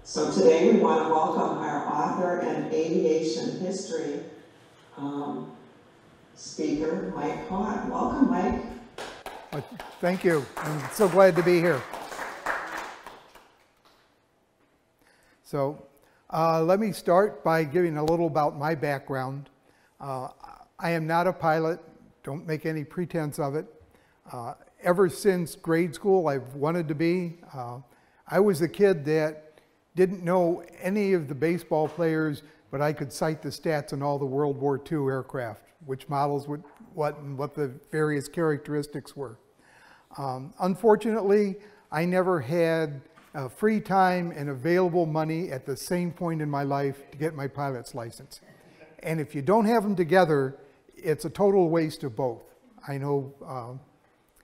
So today we want to welcome our author and aviation history speaker, Mike Haupt. Welcome, Mike. Thank you. I'm so glad to be here. So let me start by giving a little about my background. I am not a pilot. Don't make any pretense of it. Ever since grade school, I've wanted to be. I was a kid that didn't know any of the baseball players, but I could cite the stats on all the World War II aircraft, which models would what the various characteristics were. Unfortunately, I never had free time and available money at the same point in my life to get my pilot's license. And if you don't have them together, it's a total waste of both. I know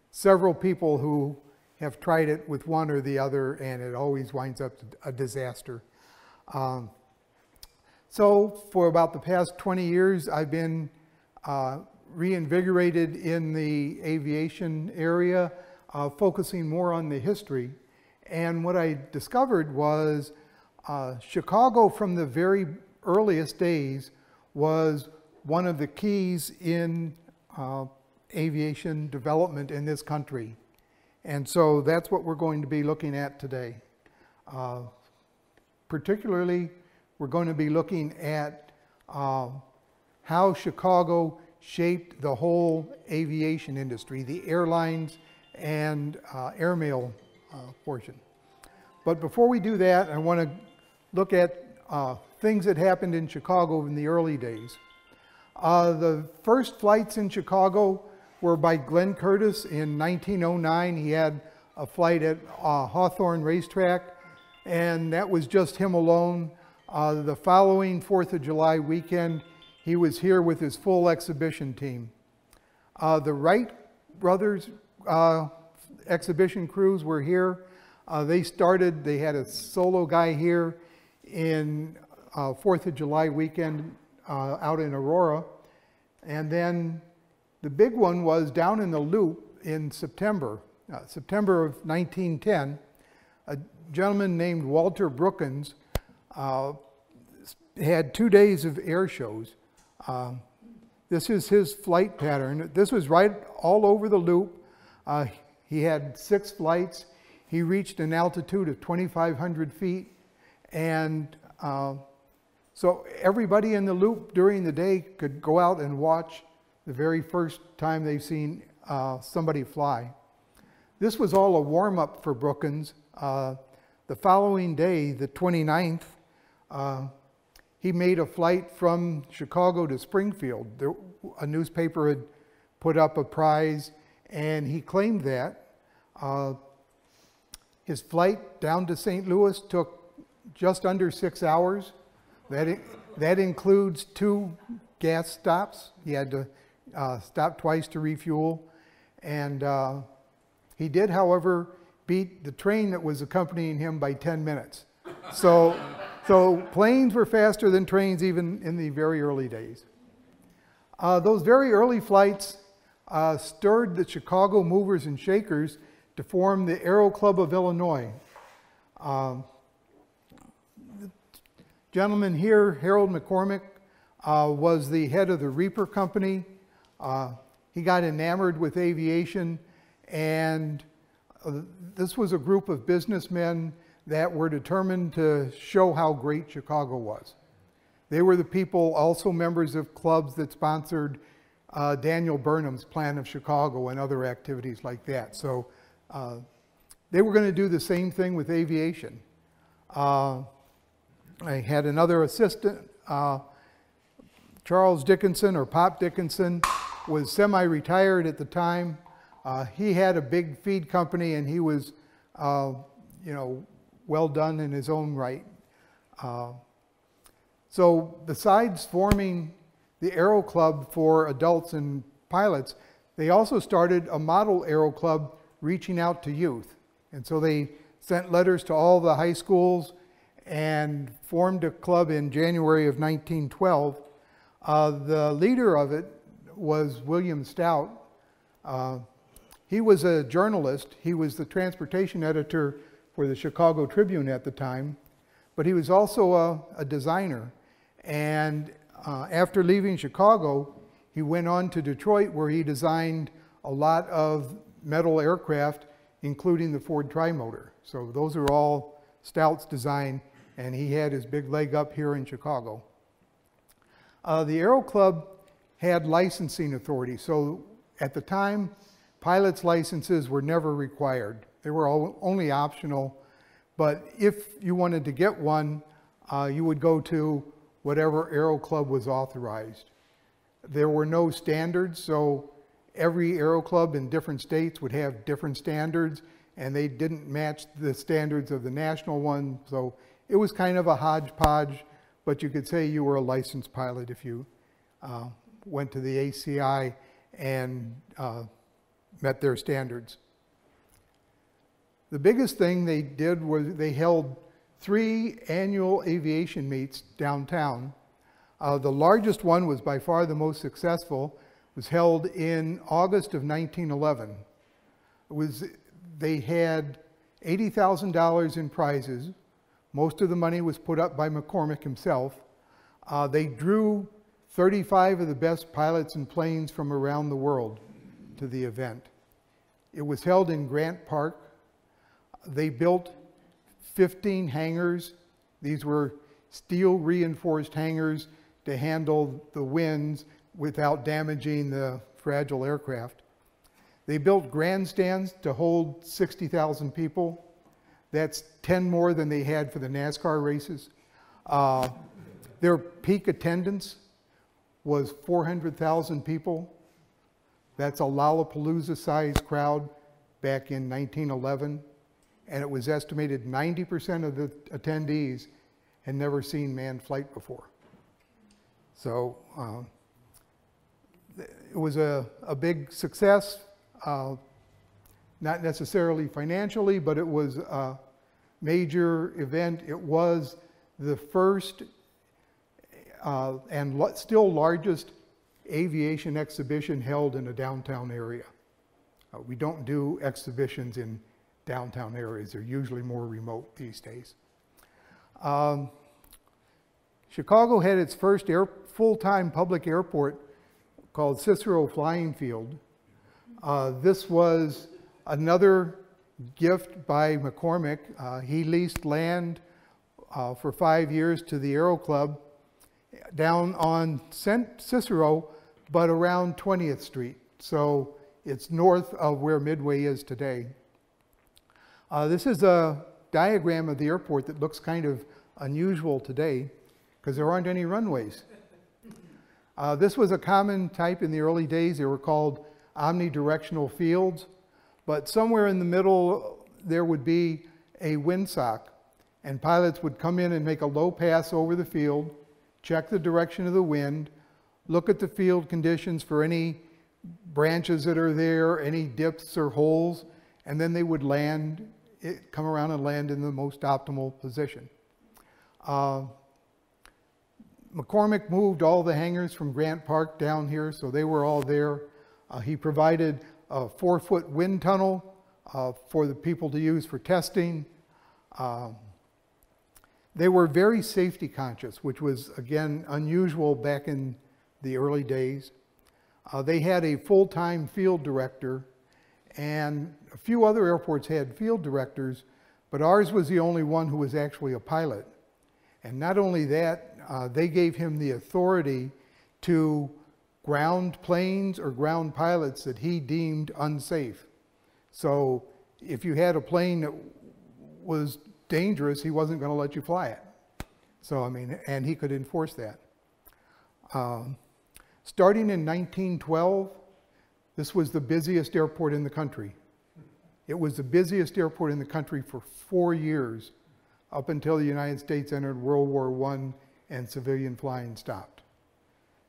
several people who have tried it with one or the other, and it always winds up a disaster. So for about the past 20 years, I've been reinvigorated in the aviation area, focusing more on the history. And what I discovered was Chicago from the very earliest days was one of the keys in aviation development in this country. And so that's what we're going to be looking at today. Particularly, we're going to be looking at how Chicago shaped the whole aviation industry, the airlines and airmail portion. But before we do that, I want to look at things that happened in Chicago in the early days. The first flights in Chicago were by Glenn Curtis in 1909. He had a flight at Hawthorne Racetrack, and that was just him alone. The following 4th of July weekend, he was here with his full exhibition team. The Wright brothers exhibition crews were here. They had a solo guy here in 4th of July weekend out in Aurora. And then the big one was down in the Loop in September of 1910. A gentleman named Walter Brookins had 2 days of air shows. This is his flight pattern. This was right all over the Loop. He had 6 flights. He reached an altitude of 2,500 feet. And so everybody in the Loop during the day could go out and watch the very first time they've seen somebody fly. This was all a warm-up for Brookins. The following day, the 29th, he made a flight from Chicago to Springfield. A newspaper had put up a prize, and he claimed that. His flight down to St. Louis took just under 6 hours. That includes 2 gas stops. He had to stop twice to refuel. And he did, however, beat the train that was accompanying him by 10 minutes. So planes were faster than trains even in the very early days. Those very early flights stirred the Chicago movers and shakers to form the Aero Club of Illinois. The gentleman here, Harold McCormick, was the head of the Reaper Company. He got enamored with aviation, and this was a group of businessmen that were determined to show how great Chicago was. They were the people, also members of clubs that sponsored Daniel Burnham's Plan of Chicago and other activities like that. So they were going to do the same thing with aviation. I had another assistant, Charles Dickinson, or Pop Dickinson, was semi-retired at the time. He had a big feed company, and he was, well done in his own right. So besides forming the Aero Club for adults and pilots, they also started a model Aero Club reaching out to youth. And so they sent letters to all the high schools and formed a club in January of 1912. The leader of it was William Stout. He was a journalist. He was the transportation editor for the Chicago Tribune at the time. but he was also a designer. And after leaving Chicago, he went on to Detroit, where he designed a lot of metal aircraft, including the Ford Trimotor. So those are all Stout's design, and he had his big leg up here in Chicago. The Aero Club had licensing authority. So at the time, pilots' licenses were never required. They were only optional. But if you wanted to get one, you would go to whatever Aero Club was authorized. There were no standards, so every Aero Club in different states would have different standards, and they didn't match the standards of the national one. So it was kind of a hodgepodge, but you could say you were a licensed pilot if you went to the ACI and met their standards. The biggest thing they did was they held 3 annual aviation meets downtown. The largest one was by far the most successful, was held in August of 1911. They had $80,000 in prizes. Most of the money was put up by McCormick himself. They drew 35 of the best pilots and planes from around the world to the event. It was held in Grant Park. They built 15 hangars. These were steel reinforced hangars to handle the winds without damaging the fragile aircraft. They built grandstands to hold 60,000 people. That's 10 more than they had for the NASCAR races. Their peak attendance was 400,000 people. That's a Lollapalooza-sized crowd back in 1911. And it was estimated 90% of the attendees had never seen manned flight before. So it was a big success, not necessarily financially, but it was a major event. It was the first and still largest aviation exhibition held in a downtown area. We don't do exhibitions in downtown areas. They're usually more remote these days. Chicago had its first full-time public airport called Cicero Flying Field. This was another gift by McCormick. He leased land for 5 years to the Aero Club down on Cicero, but around 20th Street. So it's north of where Midway is today. This is a diagram of the airport that looks kind of unusual today because there aren't any runways. This was a common type in the early days. They were called omnidirectional fields, but somewhere in the middle there would be a windsock, and pilots would come in and make a low pass over the field, check the direction of the wind, look at the field conditions for any branches that are there, any dips or holes, and then they would land, come around and land in the most optimal position. McCormick moved all the hangars from Grant Park down here, so they were all there. He provided a 4-foot wind tunnel for the people to use for testing. They were very safety conscious, which was, again, unusual back in the early days. They had a full-time field director, and a few other airports had field directors, but ours was the only one who was actually a pilot. And not only that, they gave him the authority to ground planes or ground pilots that he deemed unsafe. So if you had a plane that was dangerous, he wasn't going to let you fly it. So, I mean, and he could enforce that. Starting in 1912, this was the busiest airport in the country. It was the busiest airport in the country for 4 years, up until the United States entered World War I and civilian flying stopped.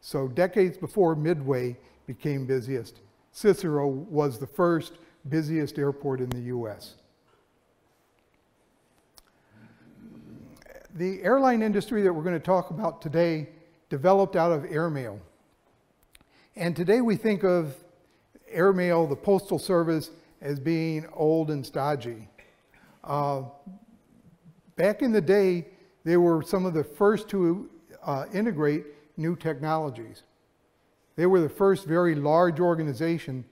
So decades before Midway became busiest, Cicero was the first busiest airport in the US. The airline industry that we're going to talk about today developed out of airmail. And today we think of airmail, the postal service, as being old and stodgy. Back in the day, they were some of the first to integrate new technologies. They were the first very large organization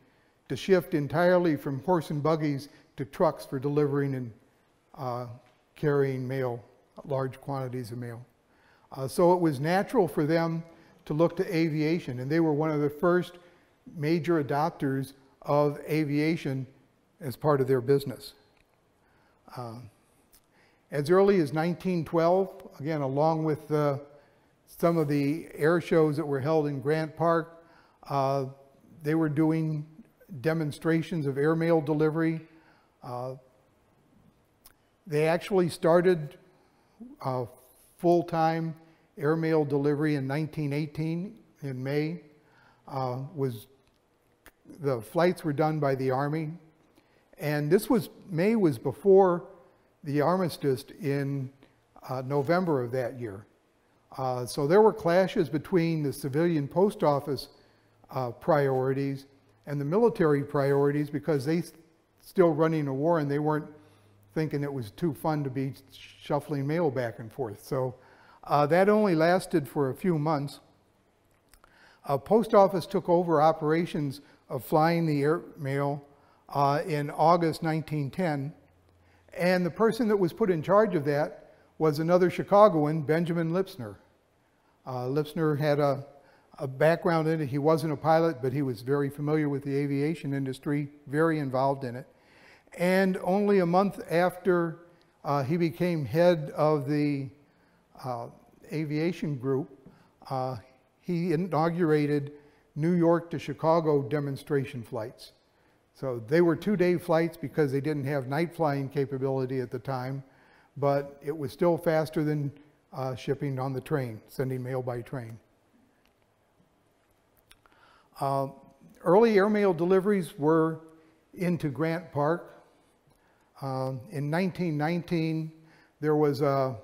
to shift entirely from horse and buggies to trucks for delivering and carrying mail, large quantities of mail. So it was natural for them to look to aviation, and they were one of the first major adopters of aviation as part of their business. As early as 1912, again, along with some of the air shows that were held in Grant Park, they were doing demonstrations of airmail delivery. They actually started full-time airmail delivery in 1918 in May. The flights were done by the Army, and May was before the armistice in November of that year. So there were clashes between the civilian post office priorities and the military priorities, because they still running a war and they weren't thinking it was too fun to be shuffling mail back and forth. So that only lasted for a few months. Post office took over operations of flying the airmail in August 1910, and the person that was put in charge of that was another Chicagoan, Benjamin Lipsner. Lipsner had a background in it. He wasn't a pilot, but he was very familiar with the aviation industry, very involved in it. And only a month after he became head of the aviation group, he inaugurated New York to Chicago demonstration flights. So they were 2-day flights because they didn't have night flying capability at the time, but it was still faster than shipping on the train, sending mail by train. Early airmail deliveries were into Grant Park. In 1919, there was a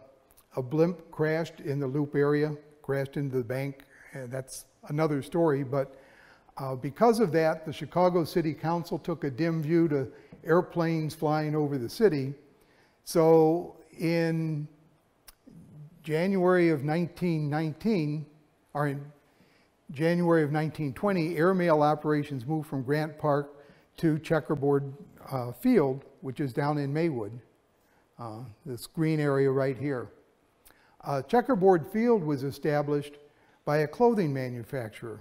blimp crashed in the Loop area, crashed into the bank, and that's another story, but because of that, the Chicago City Council took a dim view to airplanes flying over the city. So in January of 1919, or in January of 1920, airmail operations moved from Grant Park to Checkerboard Field, which is down in Maywood, this green area right here. Checkerboard Field was established by a clothing manufacturer.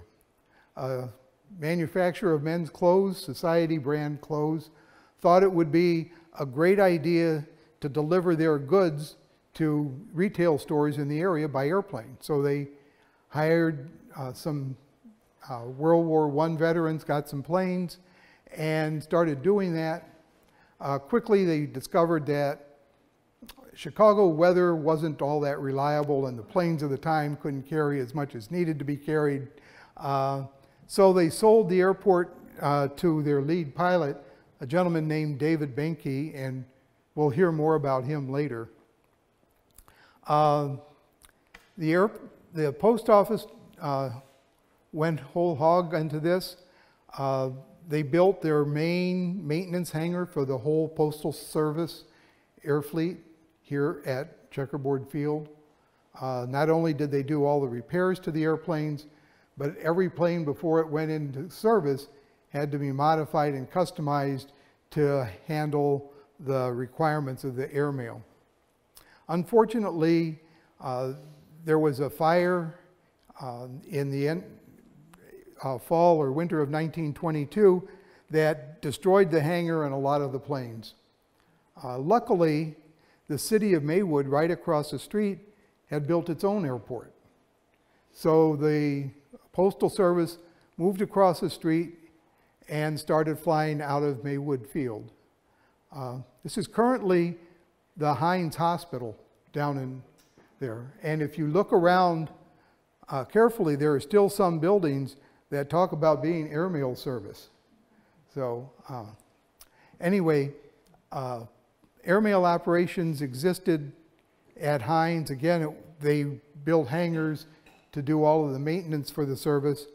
Manufacturer of men's clothes, Society brand clothes, thought it would be a great idea to deliver their goods to retail stores in the area by airplane. So they hired some World War I veterans, got some planes, and started doing that. Quickly they discovered that Chicago weather wasn't all that reliable, and the planes of the time couldn't carry as much as needed to be carried. So they sold the airport to their lead pilot, a gentleman named David Benke, and we'll hear more about him later. The post office went whole hog into this. They built their main maintenance hangar for the whole Postal Service air fleet here at Checkerboard Field. Not only did they do all the repairs to the airplanes, but every plane before it went into service had to be modified and customized to handle the requirements of the airmail. Unfortunately, there was a fire in the fall or winter of 1922 that destroyed the hangar and a lot of the planes. Luckily, the city of Maywood, right across the street, had built its own airport. So the Postal Service moved across the street and started flying out of Maywood Field. This is currently the Hines Hospital down in there. And if you look around carefully, there are still some buildings that talk about being airmail service. So anyway, airmail operations existed at Hines. Again, they built hangars to do all of the maintenance for the service,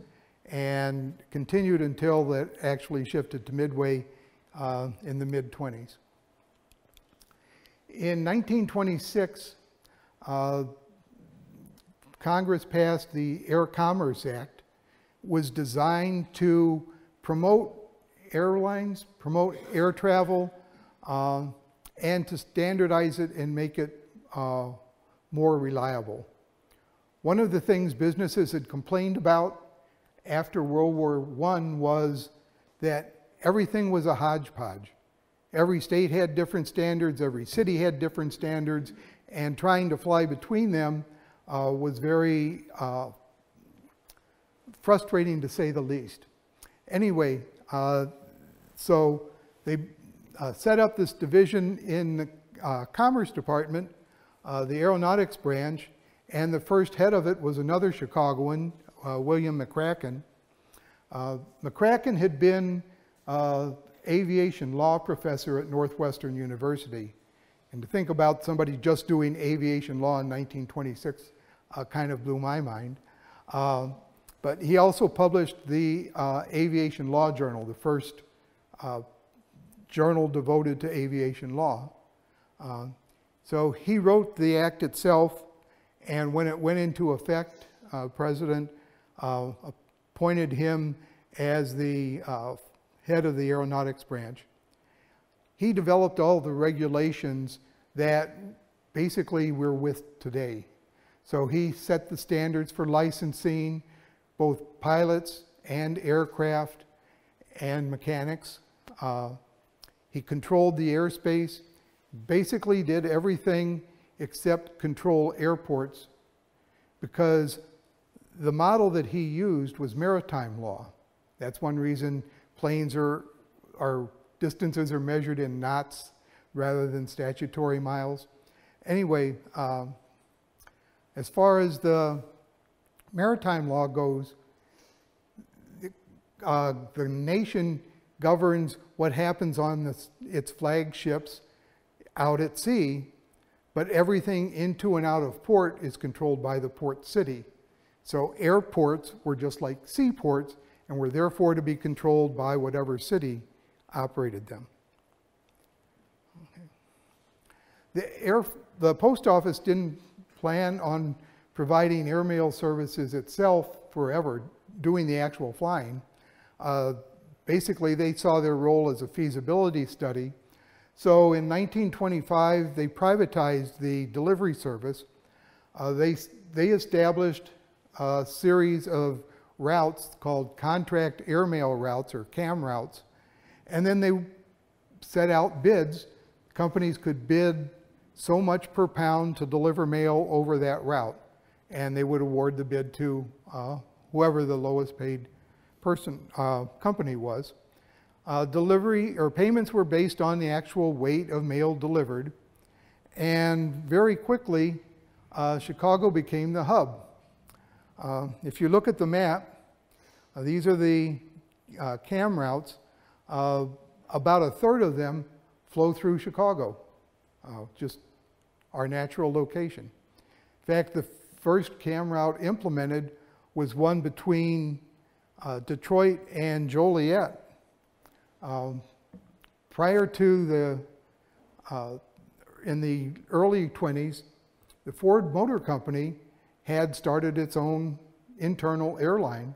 and continued until that actually shifted to Midway in the mid-20s. In 1926, Congress passed the Air Commerce Act, was designed to promote airlines, promote air travel, and to standardize it and make it more reliable. One of the things businesses had complained about after World War I was that everything was a hodgepodge. Every state had different standards, every city had different standards, and trying to fly between them was very frustrating, to say the least. Anyway, so they set up this division in the Commerce Department, the Aeronautics branch, and the first head of it was another Chicagoan, William McCracken. McCracken had been aviation law professor at Northwestern University. And to think about somebody just doing aviation law in 1926 kind of blew my mind. But he also published the Aviation Law Journal, the first journal devoted to aviation law. So he wrote the act itself, and when it went into effect, President appointed him as the head of the Aeronautics branch. He developed all the regulations that basically we're with today. So he set the standards for licensing, both pilots and aircraft and mechanics. He controlled the airspace, basically did everything except control airports, because the model that he used was maritime law. That's one reason planes distances are measured in knots rather than statutory miles. Anyway, as far as the maritime law goes, the nation governs what happens on its flagships out at sea, but everything into and out of port is controlled by the port city. So airports were just like seaports and were therefore to be controlled by whatever city operated them. Okay. The post office didn't plan on providing airmail services itself forever, doing the actual flying. Basically, they saw their role as a feasibility study. So in 1925, they privatized the delivery service. They established a series of routes called contract airmail routes, or CAM routes, and then they set out bids. Companies could bid so much per pound to deliver mail over that route, and they would award the bid to whoever the lowest paid company was. Delivery or payments were based on the actual weight of mail delivered, and very quickly Chicago became the hub. If you look at the map, these are the CAM routes. About a third of them flow through Chicago, just our natural location. In fact, the first CAM route implemented was one between Detroit and Joliet. Prior to in the early 20s, the Ford Motor Company had started its own internal airline.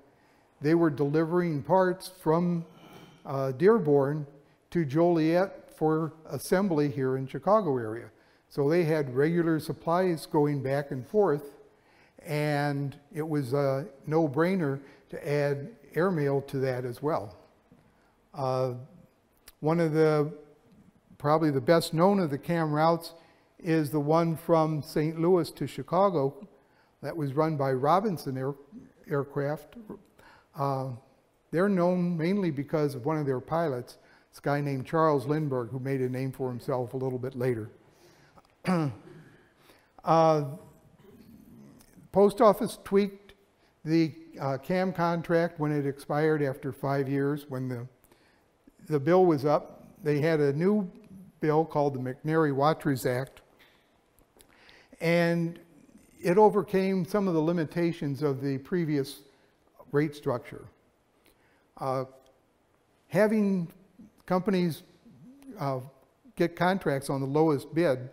They were delivering parts from Dearborn to Joliet for assembly here in Chicago area. So they had regular supplies going back and forth, and it was a no-brainer to add airmail to that as well. One of probably the best known of the CAM routes is the one from St. Louis to Chicago that was run by Robinson Aircraft. They're known mainly because of one of their pilots, this guy named Charles Lindbergh, who made a name for himself a little bit later. Post office tweaked the CAM contract when it expired after 5 years. When the bill was up, they had a new bill called the McNary-Watrous Act, and it overcame some of the limitations of the previous rate structure. Having companies get contracts on the lowest bid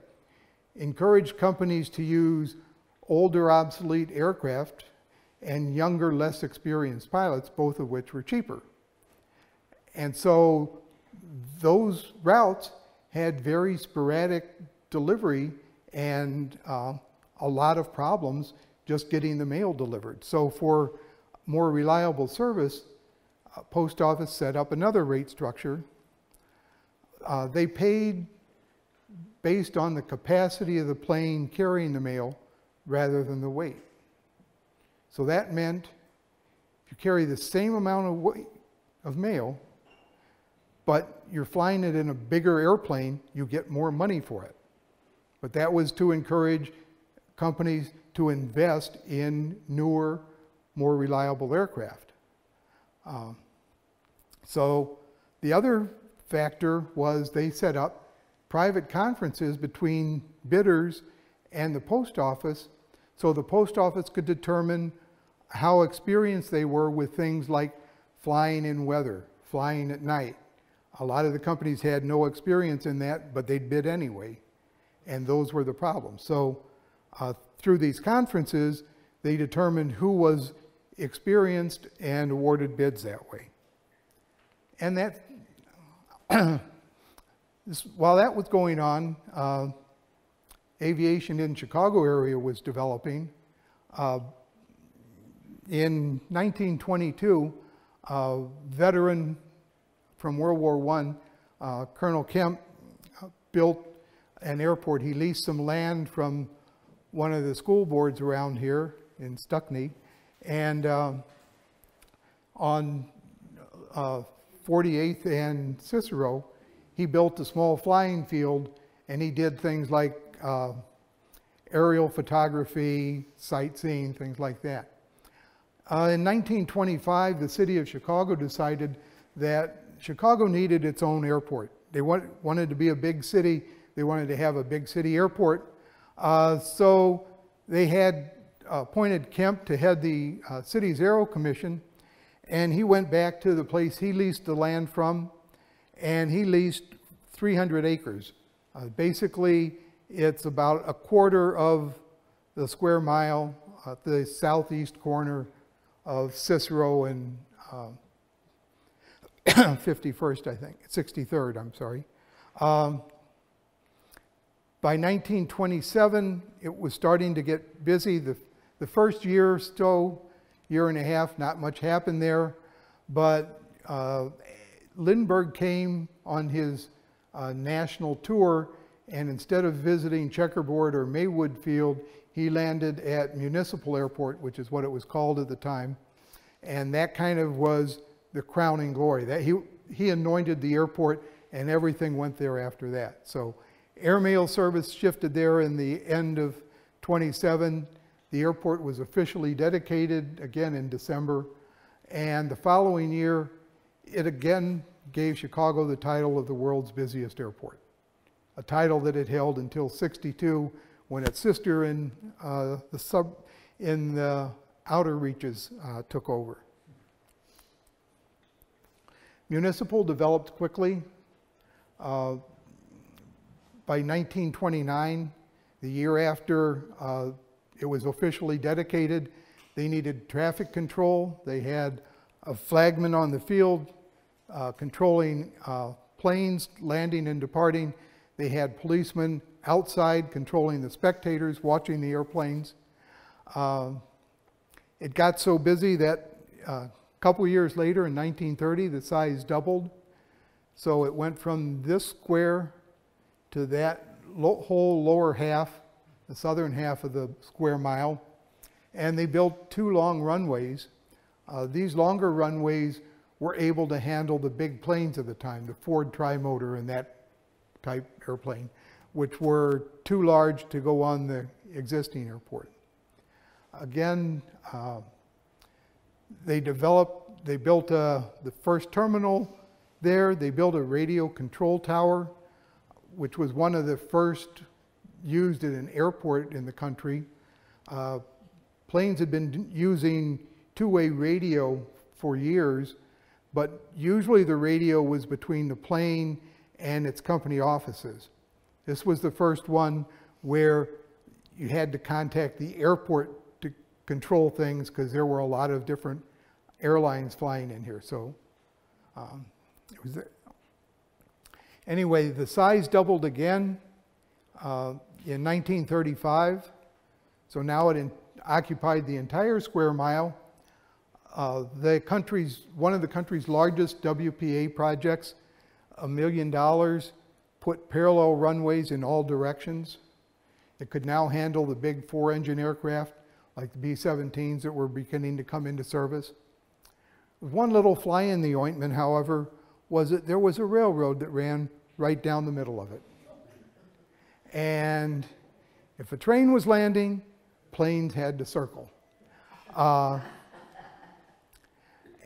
encouraged companies to use older, obsolete aircraft and younger, less experienced pilots, both of which were cheaper. And so those routes had very sporadic delivery and a lot of problems just getting the mail delivered. So for more reliable service, Post Office set up another rate structure. They paid based on the capacity of the plane carrying the mail rather than the weight. So that meant if you carry the same amount of weight of mail, but you're flying it in a bigger airplane, you get more money for it. But that was to encourage companies to invest in newer, more reliable aircraft. So the other factor was they set up private conferences between bidders and the post office, so the post office could determine how experienced they were with things like flying in weather, flying at night. A lot of the companies had no experience in that, but they'd bid anyway, and those were the problems. So through these conferences, they determined who was experienced and awarded bids that way. And that, while that was going on, aviation in Chicago area was developing. In 1922, a veteran from World War I, Colonel Kemp, built an airport. He leased some land from one of the school boards around here in Stuckney, and on 48th and Cicero, he built a small flying field, and he did things like aerial photography, sightseeing, things like that. In 1925, the city of Chicago decided that Chicago needed its own airport. They wanted to be a big city. They wanted to have a big city airport. So they had appointed Kemp to head the city's Aero Commission, and he went back to the place he leased the land from, and he leased 300 acres. Basically, it's about a quarter of the square mile at the southeast corner of Cicero and 51st, I think, 63rd, I'm sorry. By 1927, it was starting to get busy. The first year or so, year and a half, not much happened there, but Lindbergh came on his national tour, and instead of visiting Checkerboard or Maywood Field, he landed at Municipal Airport, which is what it was called at the time, and that kind of was the crowning glory. That he anointed the airport, and everything went there after that. So airmail service shifted there in the end of 27. The airport was officially dedicated again in December, and the following year, it again gave Chicago the title of the world's busiest airport, a title that it held until '62, when its sister in the outer reaches took over. Municipal developed quickly. By 1929, the year after it was officially dedicated, they needed traffic control. They had a flagman on the field controlling planes landing and departing. They had policemen outside controlling the spectators watching the airplanes. It got so busy that a couple years later, in 1930, the size doubled. So it went from this square to that whole lower half, the southern half of the square mile, and they built 2 long runways. These longer runways were able to handle the big planes of the time, the Ford Trimotor and that type airplane, which were too large to go on the existing airport. Again, they built the first terminal there. They built a radio control tower, which was one of the first used at an airport in the country. Planes had been using two-way radio for years, but usually the radio was between the plane and its company offices. This was the first one where you had to contact the airport to control things because there were a lot of different airlines flying in here. So it was anyway, the size doubled again in 1935. So now it occupied the entire square mile. One of the country's largest WPA projects, $1 million, put parallel runways in all directions. It could now handle the big 4-engine aircraft like the B-17s that were beginning to come into service. One little fly in the ointment, however, was that there was a railroad that ran right down the middle of it. And if a train was landing, planes had to circle.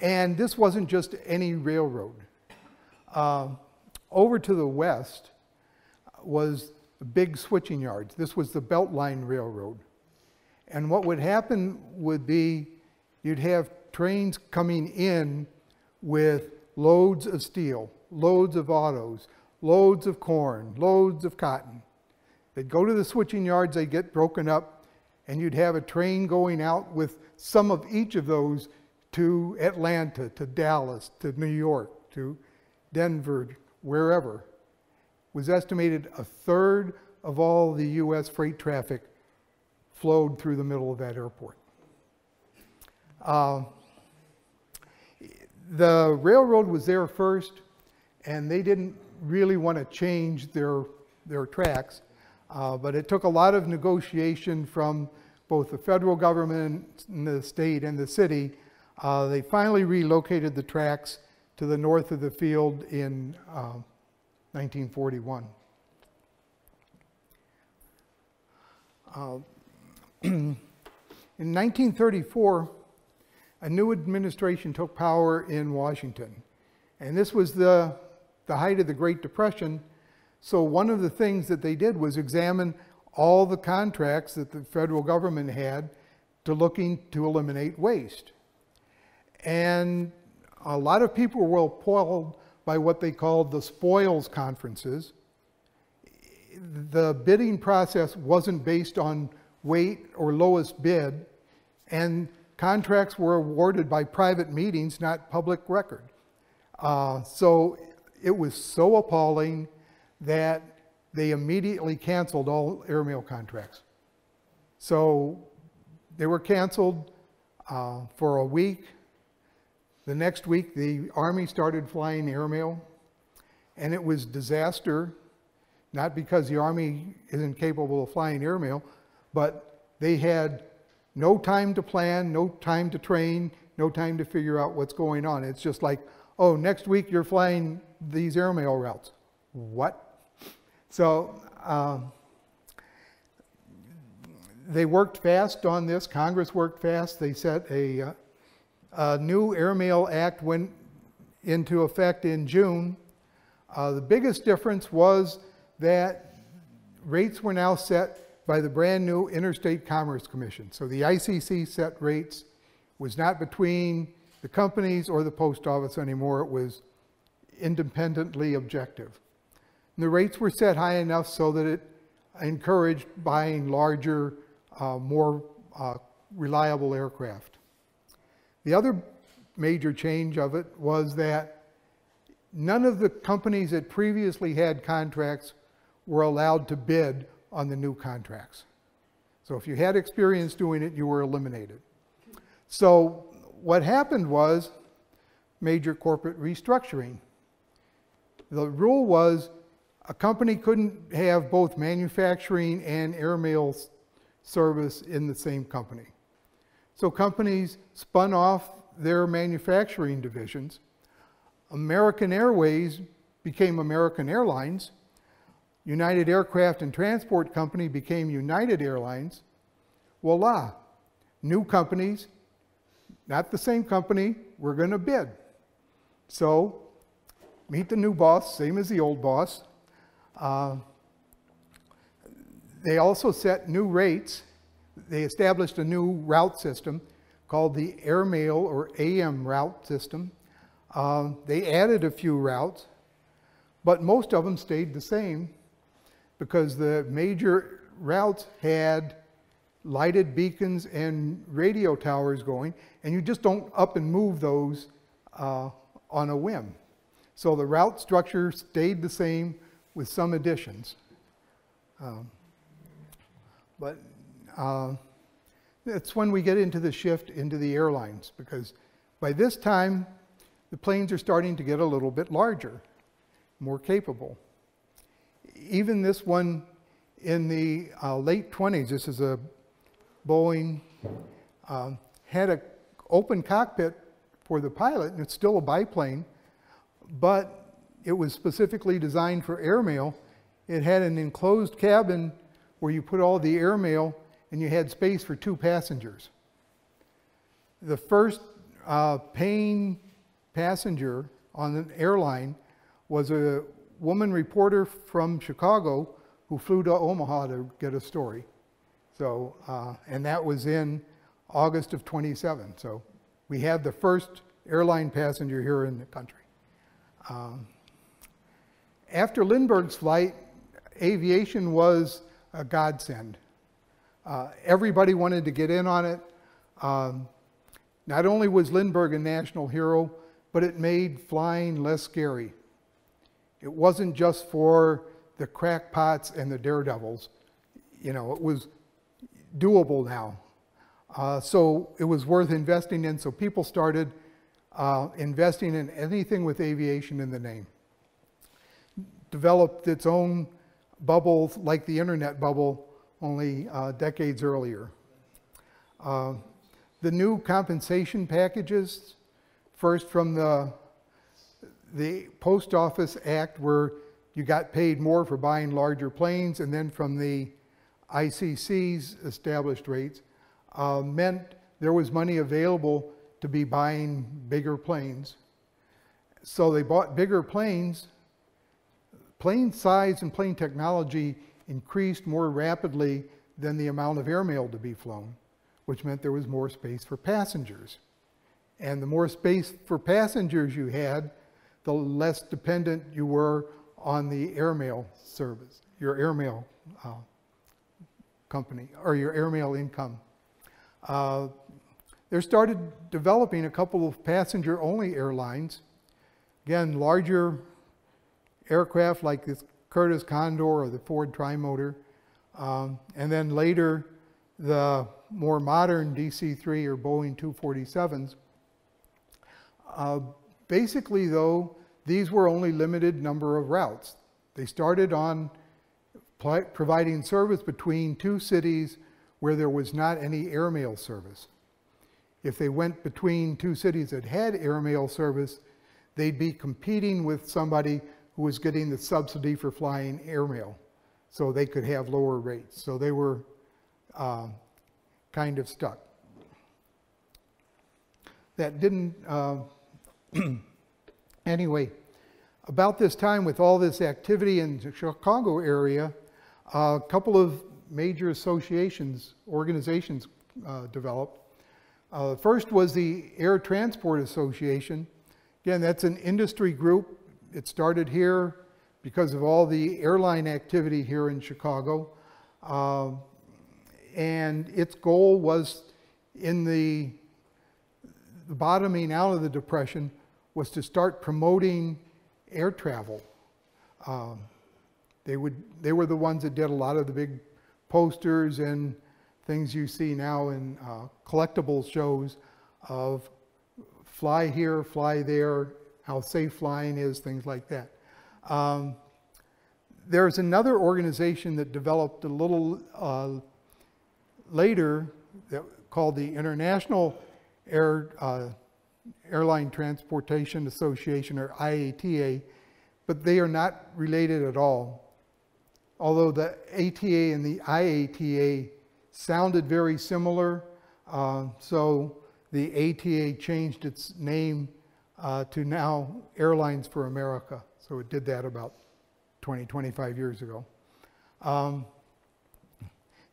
And this wasn't just any railroad. Over to the west was the big switching yards. This was the Beltline Railroad. And what would happen would be you'd have trains coming in with loads of steel, loads of autos, loads of corn, loads of cotton. They'd go to the switching yards, they'd get broken up, and you'd have a train going out with some of each of those to Atlanta, to Dallas, to New York, to Denver, wherever. It was estimated 1/3 of all the US freight traffic flowed through the middle of that airport. The railroad was there first, and they didn't really want to change their tracks, but it took a lot of negotiation from both the federal government, and the state, and the city. They finally relocated the tracks to the north of the field in 1941. In 1934, a new administration took power in Washington. And this was the height of the Great Depression. So one of the things that they did was examine all the contracts that the federal government had looking to eliminate waste. And a lot of people were appalled by what they called the spoils conferences. The bidding process wasn't based on weight or lowest bid, and contracts were awarded by private meetings, not public record. So it was so appalling that they immediately canceled all airmail contracts. So they were canceled for a week. The next week, the Army started flying airmail, and it was disaster, not because the Army isn't capable of flying airmail, but they had no time to plan, no time to train, no time to figure out what's going on. It's just like, oh, next week you're flying these airmail routes. What? So they worked fast on this. Congress worked fast. They set a new Airmail Act went into effect in June. The biggest difference was that rates were now set by the brand new Interstate Commerce Commission. So the ICC set rates, was not between the companies or the post office anymore. It was independently objective. And the rates were set high enough so that it encouraged buying larger, more reliable aircraft. The other major change of it was that none of the companies that previously had contracts were allowed to bid on the new contracts. So if you had experience doing it, you were eliminated. So what happened was major corporate restructuring. The rule was a company couldn't have both manufacturing and airmail service in the same company. So companies spun off their manufacturing divisions. American Airways became American Airlines. United Aircraft and Transport Company became United Airlines. Voila, new companies, not the same company, we're going to bid. So meet the new boss, same as the old boss. They also set new rates. They established a new route system called the airmail or AM route system. They added a few routes, but most of them stayed the same because the major routes had lighted beacons and radio towers going, and you just don't up and move those on a whim. So the route structure stayed the same with some additions. But that's when we get into the shift into the airlines, because by this time, the planes are starting to get a little bit larger, more capable. Even this one in the late 20s, this is a Boeing, had an open cockpit for the pilot, and it's still a biplane, but it was specifically designed for airmail. It had an enclosed cabin where you put all the airmail and you had space for 2 passengers. The first paying passenger on an airline was a woman reporter from Chicago who flew to Omaha to get a story. So, and that was in August of 27. So we had the first airline passenger here in the country. After Lindbergh's flight, aviation was a godsend. Everybody wanted to get in on it. Not only was Lindbergh a national hero, but it made flying less scary. It wasn't just for the crackpots and the daredevils. You know, it was doable now. So it was worth investing in, so people started investing in anything with aviation in the name. Developed its own bubble, like the internet bubble, only decades earlier. The new compensation packages, first from the Post Office Act, where you got paid more for buying larger planes, and then from the ICC's established rates, meant there was money available to be buying bigger planes. So they bought bigger planes. Plane size and plane technology increased more rapidly than the amount of airmail to be flown, which meant there was more space for passengers. And the more space for passengers you had, the less dependent you were on the airmail service, your airmail company, or your airmail income. There started developing a couple of passenger-only airlines. Again, larger aircraft like this Curtiss Condor or the Ford Trimotor. And then later, the more modern DC-3 or Boeing 247s. Basically, though, these were only limited number of routes. They started on providing service between 2 cities where there was not any airmail service. If they went between 2 cities that had airmail service, they'd be competing with somebody who was getting the subsidy for flying airmail, so they could have lower rates. So they were kind of stuck. That didn't, anyway, about this time with all this activity in the Chicago area, a couple of major associations, organizations developed. First was the Air Transport Association. Again, that's an industry group. It started here because of all the airline activity here in Chicago. And its goal was, in the bottoming out of the Depression, was to start promoting air travel. They were the ones that did a lot of the big posters and things you see now in collectible shows of fly here, fly there, how safe flying is, things like that. There's another organization that developed a little later called the International Airline Transportation Association, or IATA, but they are not related at all. Although the ATA and the IATA sounded very similar, so the ATA changed its name to now Airlines for America. So it did that about 20, 25 years ago.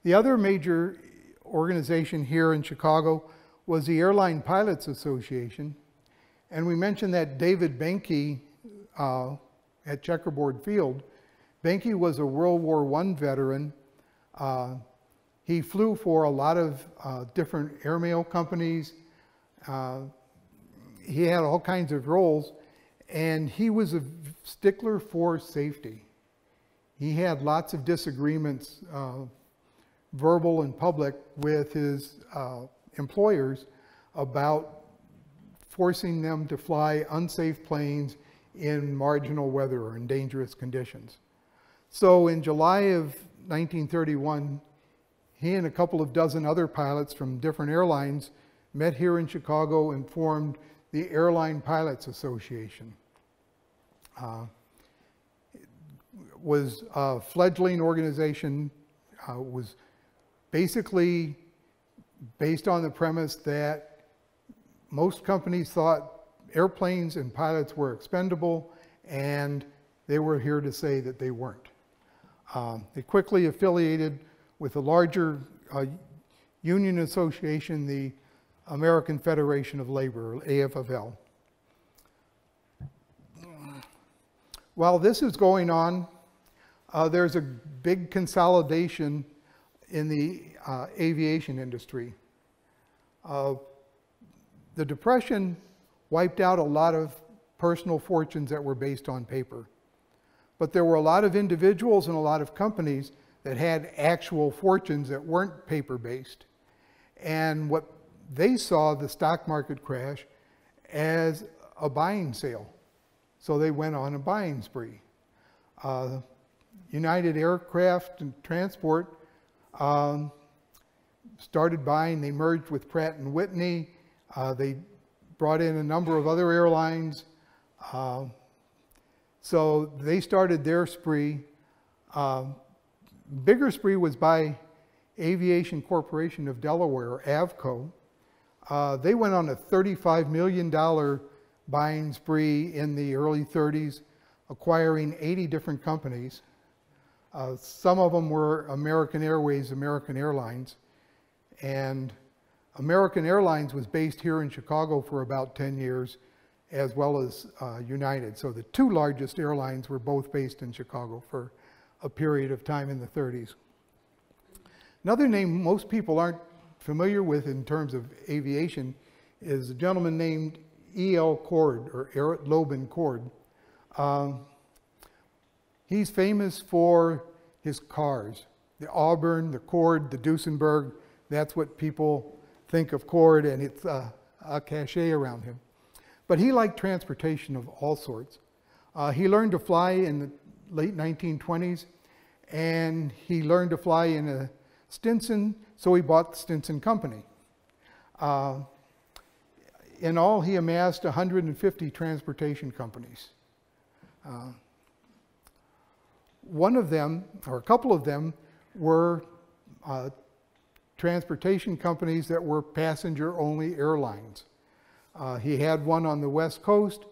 The other major organization here in Chicago was the Airline Pilots Association. And we mentioned that David Benke at Checkerboard Field. Benke was a World War I veteran. He flew for a lot of different airmail companies. He had all kinds of roles, and he was a stickler for safety. He had lots of disagreements, verbal and public, with his employers about forcing them to fly unsafe planes in marginal weather or in dangerous conditions. So in July of 1931, he and a couple of dozen other pilots from different airlines met here in Chicago and formed the Airline Pilots Association. It was a fledgling organization, was basically based on the premise that most companies thought airplanes and pilots were expendable, and they were here to say that they weren't. They quickly affiliated with a larger union association, the American Federation of Labor, or AFL. While this is going on, there's a big consolidation in the aviation industry. The Depression wiped out a lot of personal fortunes that were based on paper. But there were a lot of individuals and a lot of companies that had actual fortunes that weren't paper-based. And what they saw the stock market crash as a buying sale. So they went on a buying spree. United Aircraft and Transport started buying. They merged with Pratt & Whitney. They brought in a number of other airlines. So they started their spree. Bigger spree was by Aviation Corporation of Delaware, AVCO. They went on a $35 million buying spree in the early 30s, acquiring 80 different companies. Some of them were American Airways, American Airlines, and American Airlines was based here in Chicago for about 10 years, as well as United. So the two largest airlines were both based in Chicago for a period of time in the 30s. Another name most people aren't familiar with in terms of aviation is a gentleman named E.L. Cord, or Eric Loban Cord. He's famous for his cars. The Auburn, the Cord, the Duesenberg, that's what people think of Cord, and it's a cachet around him. But he liked transportation of all sorts. He learned to fly in the late 1920s, and he learned to fly in a Stinson, so he bought the Stinson Company. In all, he amassed 150 transportation companies. One of them, or a couple of them, were transportation companies that were passenger-only airlines. He had one on the West Coast.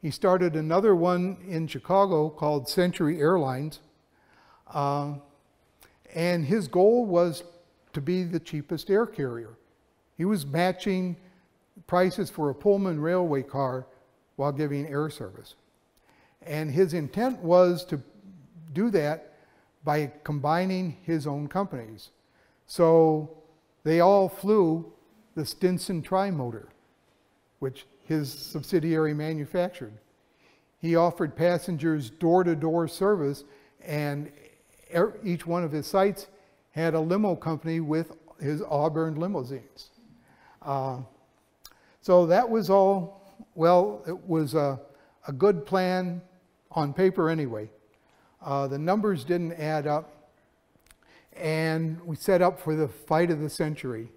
He started another one in Chicago called Century Airlines. And his goal was to be the cheapest air carrier. He was matching prices for a Pullman railway car while giving air service. And his intent was to do that by combining his own companies. So they all flew the Stinson Trimotor, which his subsidiary manufactured. He offered passengers door-to-door service, and each one of his sites had a limo company with his Auburn limousines. So that was all, well, it was a good plan on paper anyway. The numbers didn't add up, and we set up for the fight of the century.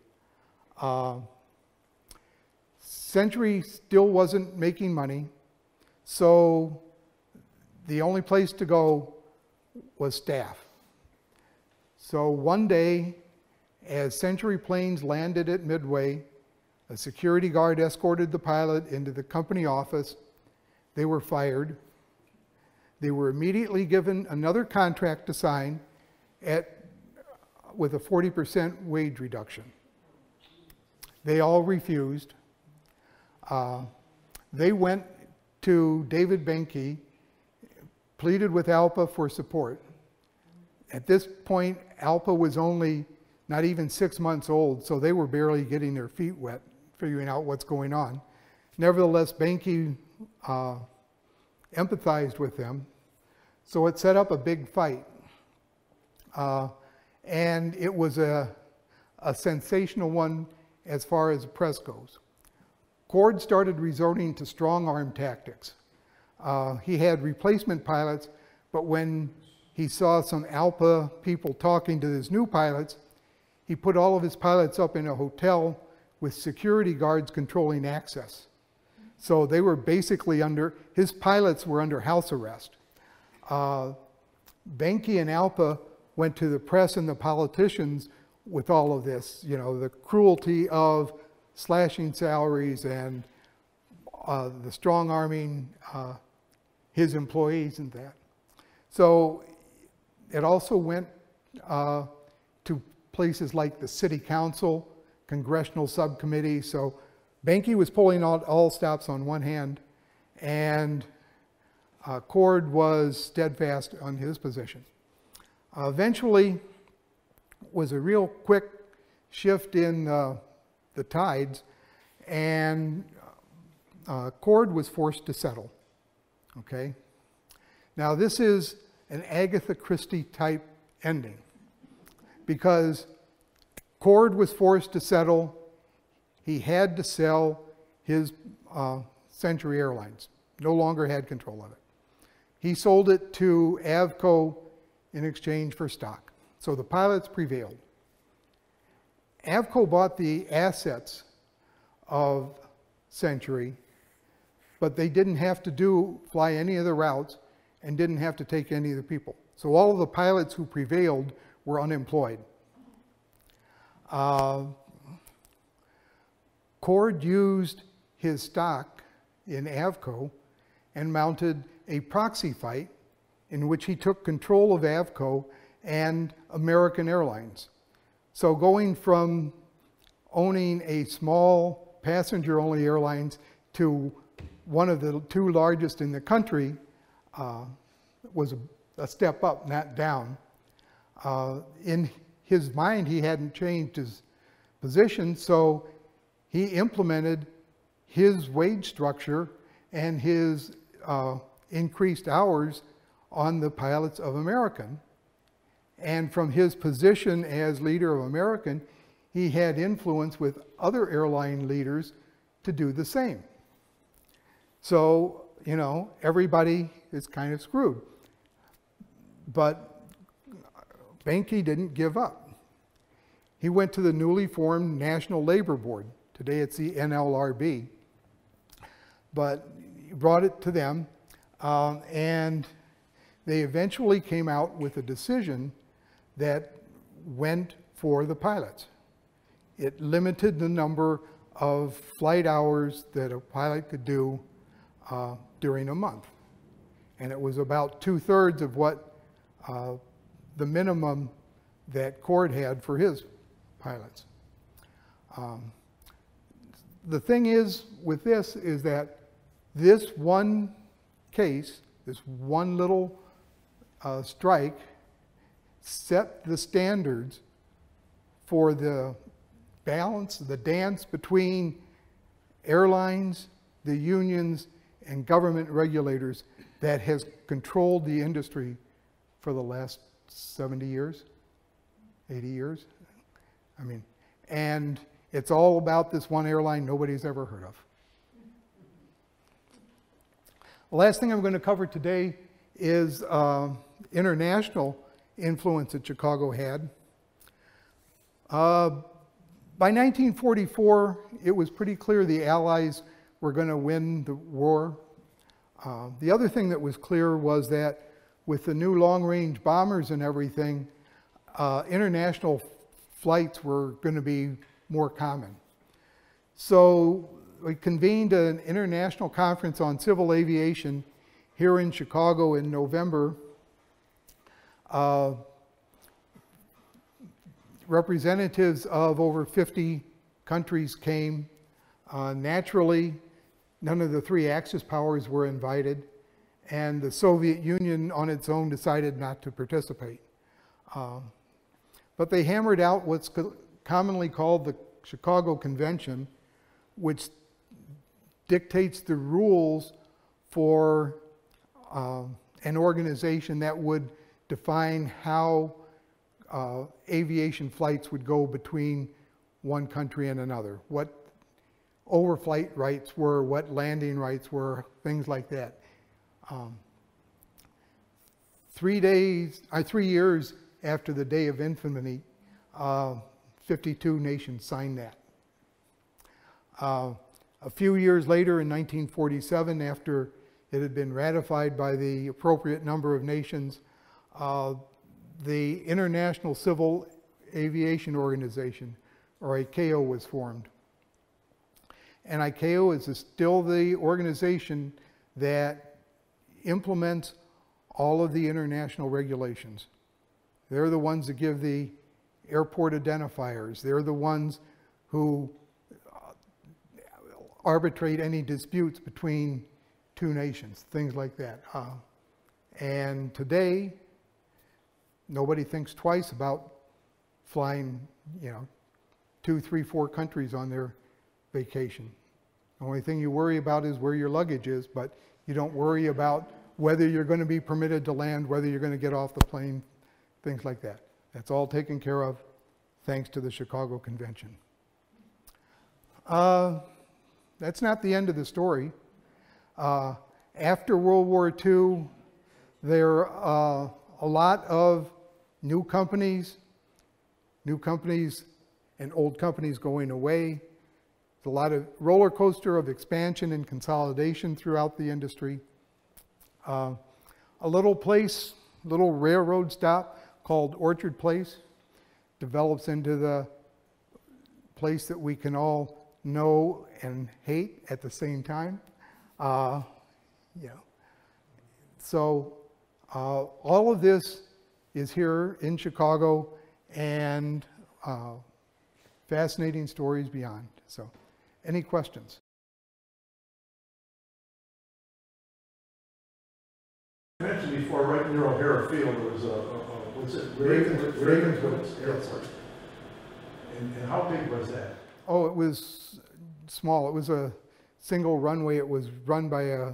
Century still wasn't making money, so the only place to go was staff. So one day, as Century planes landed at Midway, a security guard escorted the pilot into the company office. They were fired. They were immediately given another contract to sign with a 40% wage reduction. They all refused. They went to David Benke, pleaded with ALPA for support. At this point, ALPA was only not even 6 months old, so they were barely getting their feet wet, figuring out what's going on. Nevertheless, Benke empathized with them, so it set up a big fight. And it was a sensational one as far as the press goes. Cord started resorting to strong-arm tactics. He had replacement pilots, but when he saw some ALPA people talking to his new pilots, he put all of his pilots up in a hotel with security guards controlling access. So they were basically his pilots were under house arrest. Benke and ALPA went to the press and the politicians with all of this, you know, the cruelty of slashing salaries and the strong-arming his employees and that. So it also went to places like the city council, congressional subcommittee. So Benke was pulling out all stops on one hand, and Cord was steadfast on his position. Eventually, was a real quick shift in the tides, and Cord was forced to settle. Okay? Now this is an Agatha Christie type ending, because Cord was forced to settle. He had to sell his Century Airlines. No longer had control of it. He sold it to Avco in exchange for stock. So the pilots prevailed. Avco bought the assets of Century, but they didn't have to fly any of the routes and didn't have to take any of the people. So all of the pilots who prevailed were unemployed. Cord used his stock in Avco and mounted a proxy fight in which he took control of Avco and American Airlines. So going from owning a small passenger-only airlines to one of the two largest in the country was a step up, not down. In his mind, he hadn't changed his position, so he implemented his wage structure and his increased hours on the pilots of American. And from his position as leader of American, he had influence with other airline leaders to do the same. So, you know, everybody is kind of screwed. But Benke didn't give up. He went to the newly formed National Labor Board. Today it's the NLRB. But he brought it to them, and they eventually came out with a decision that went for the pilots. It limited the number of flight hours that a pilot could do during a month. And it was about 2/3 of what the minimum that Cord had for his pilots. The thing is with this is that this one case, this one little strike, set the standards for the balance, the dance between airlines, the unions, and government regulators that has controlled the industry for the last 70 years, 80 years. I mean, and it's all about this one airline nobody's ever heard of. The last thing I'm going to cover today is international influence that Chicago had. By 1944, it was pretty clear the Allies were going to win the war. The other thing that was clear was that with the new long-range bombers and everything, international flights were going to be more common. So we convened an international conference on civil aviation here in Chicago in November. Representatives of over 50 countries came. Naturally, none of the three Axis powers were invited, and the Soviet Union on its own decided not to participate. But they hammered out what's commonly called the Chicago Convention, which dictates the rules for an organization that would define how aviation flights would go between one country and another, what overflight rights were, what landing rights were, things like that. 3 years after the Day of Infamy, 52 nations signed that. A few years later, in 1947, after it had been ratified by the appropriate number of nations, the International Civil Aviation Organization, or ICAO, was formed. And ICAO is still the organization that implements all of the international regulations. They're the ones that give the airport identifiers. They're the ones who arbitrate any disputes between two nations, things like that. And today, nobody thinks twice about flying, 2, 3, 4 countries on their vacation. The only thing you worry about is where your luggage is, but you don't worry about whether you're going to be permitted to land, whether you're going to get off the plane, things like that. That's all taken care of thanks to the Chicago Convention. That's not the end of the story. After World War II, there are a lot of new companies and old companies going away. There's a lot of roller coaster of expansion and consolidation throughout the industry. A little railroad stop called Orchard Place develops into the place that we can all know and hate at the same time. So all of this is here in Chicago, and fascinating stories beyond. So, any questions? You mentioned before, right near O'Hara Field, there was what's it, Ravenswood Airport. And how big was that? Oh, it was small. It was a single runway. It was run by a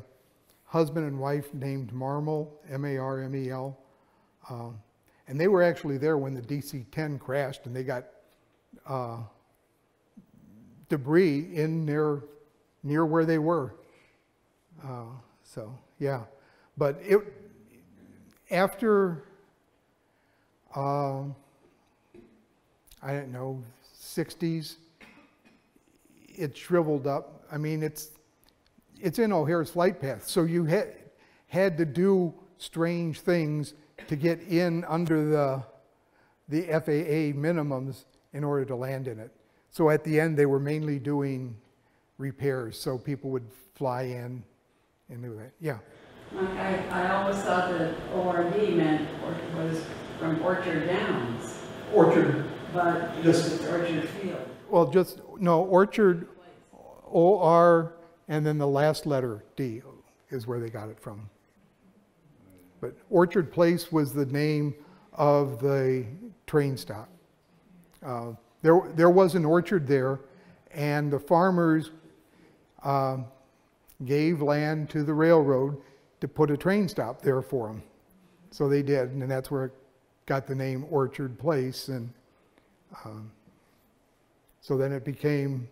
husband and wife named Marmel, M-A-R-M-E-L. And they were actually there when the DC-10 crashed, and they got debris in near where they were. So, yeah. But after, I don't know, 60s, it shriveled up. I mean, it's in O'Hara's flight path, so you had to do strange things to get in under the FAA minimums in order to land in it. So at the end, they were mainly doing repairs, so people would fly in and do that. Yeah. I always thought that ORD was from Orchard Downs. Orchard. But it's Orchard Field. Well, no, Orchard, O-R, and then the last letter, D, is where they got it from. But Orchard Place was the name of the train stop. There was an orchard there, and the farmers gave land to the railroad to put a train stop there for them. So they did, and that's where it got the name Orchard Place. And so then it became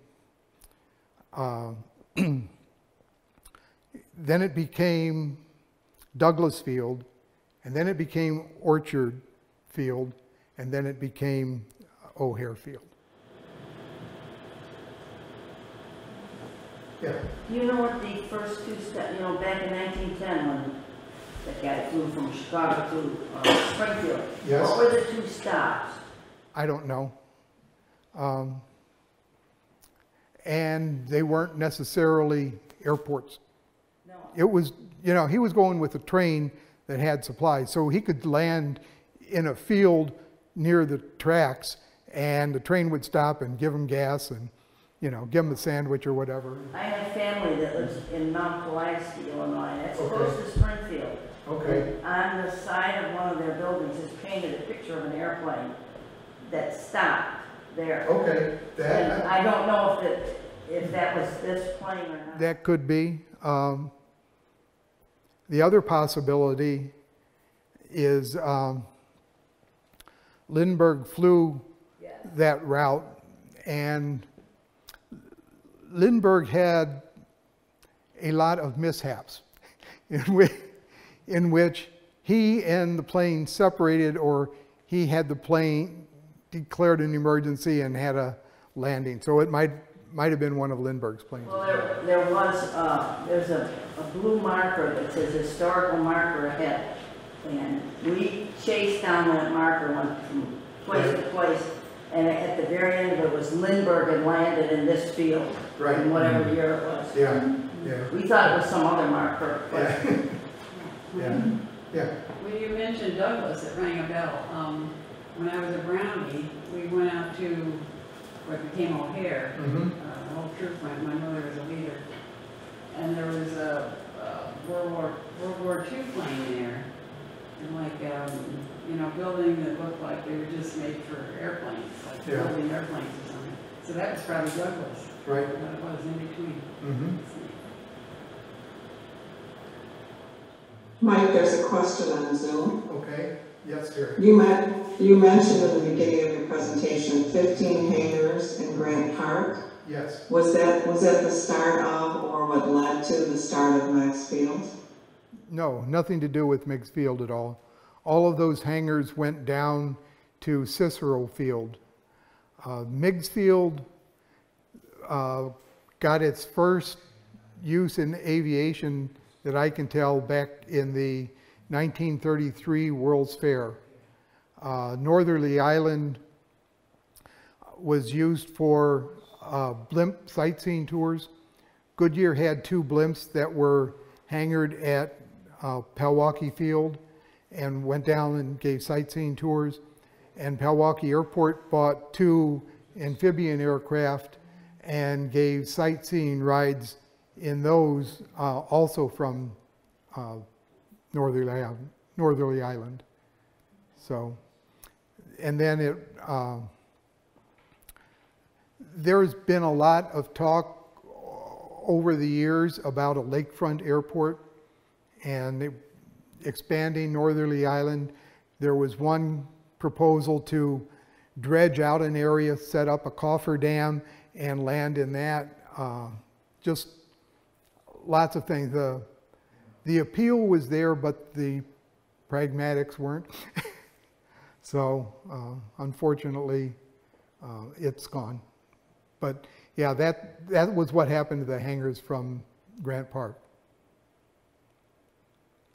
Douglas Field, and then it became Orchard Field, and then it became O'Hare Field. Yeah. You know what the first two steps, back in 1910 when that guy flew from Chicago to Springfield. Yes. What were the two stops? I don't know. And they weren't necessarily airports. No. It was, he was going with a train that had supplies, so he could land in a field near the tracks, and the train would stop and give him gas and, give him a sandwich or whatever. I have family that lives in Mount Pulaski, Illinois. That's Okay. close to Springfield. Okay, On the side of one of their buildings is painted a picture of an airplane that stopped there. okay, And that, I don't know if that was this plane or not. That could be. The other possibility is Lindbergh flew Yes. that route, and Lindbergh had a lot of mishaps in which he and the plane separated, or he had the plane declared an emergency and had a landing. So it might have been one of Lindbergh's planes. Well, there's a blue marker that says historical marker ahead. And we chased down that marker, went from place to place, and at the very end of it was Lindbergh had landed in this field. Right. In whatever year it was. yeah, yeah, We thought it was some other marker, but yeah, yeah. When you mentioned Douglas, it rang a bell. When I was a Brownie, we went out to what became O'Hare. Mm-hmm. The whole troop went, my mother was a leader. And there was a World War II plane there. And like, you know, building that looked like they were just made for airplanes, like Yeah. building airplanes or something. So that was probably Douglas. Right. That was in between. Mm-hmm. Mike, there's a question on Zoom. Okay, yes, Terry. You mentioned in the beginning of your presentation 15 hangars in Grant Park. Yes. Was that the start of, or what led to the start of Max Field? No, nothing to do with Meigs Field at all. All of those hangars went down to Cicero Field. Meigs Field got its first use in aviation that I can tell back in the 1933 World's Fair. Northerly Island was used for blimp sightseeing tours. Goodyear had 2 blimps that were hangared at Pewaukee Field and went down and gave sightseeing tours. And Pewaukee Airport bought 2 amphibian aircraft and gave sightseeing rides in those also from Northerly Island. So, and then there's been a lot of talk over the years about a lakefront airport and expanding Northerly Island. There was one proposal to dredge out an area, set up a cofferdam and land in that. Just lots of things. The appeal was there, but the pragmatics weren't. So unfortunately, it's gone. But yeah, that was what happened to the hangars from Grant Park.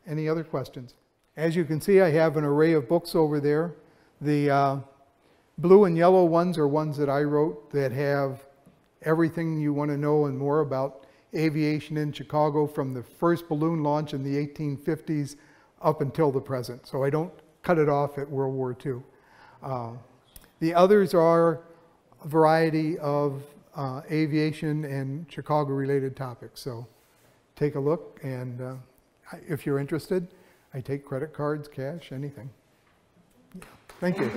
Any other questions? As you can see, I have an array of books over there. The blue and yellow ones are ones that I wrote that have everything you want to know and more about aviation in Chicago from the first balloon launch in the 1850s up until the present. So I don't cut it off at World War II. The others are a variety of aviation and Chicago related topics. So take a look, and if you're interested, I take credit cards, cash, anything. Thank you.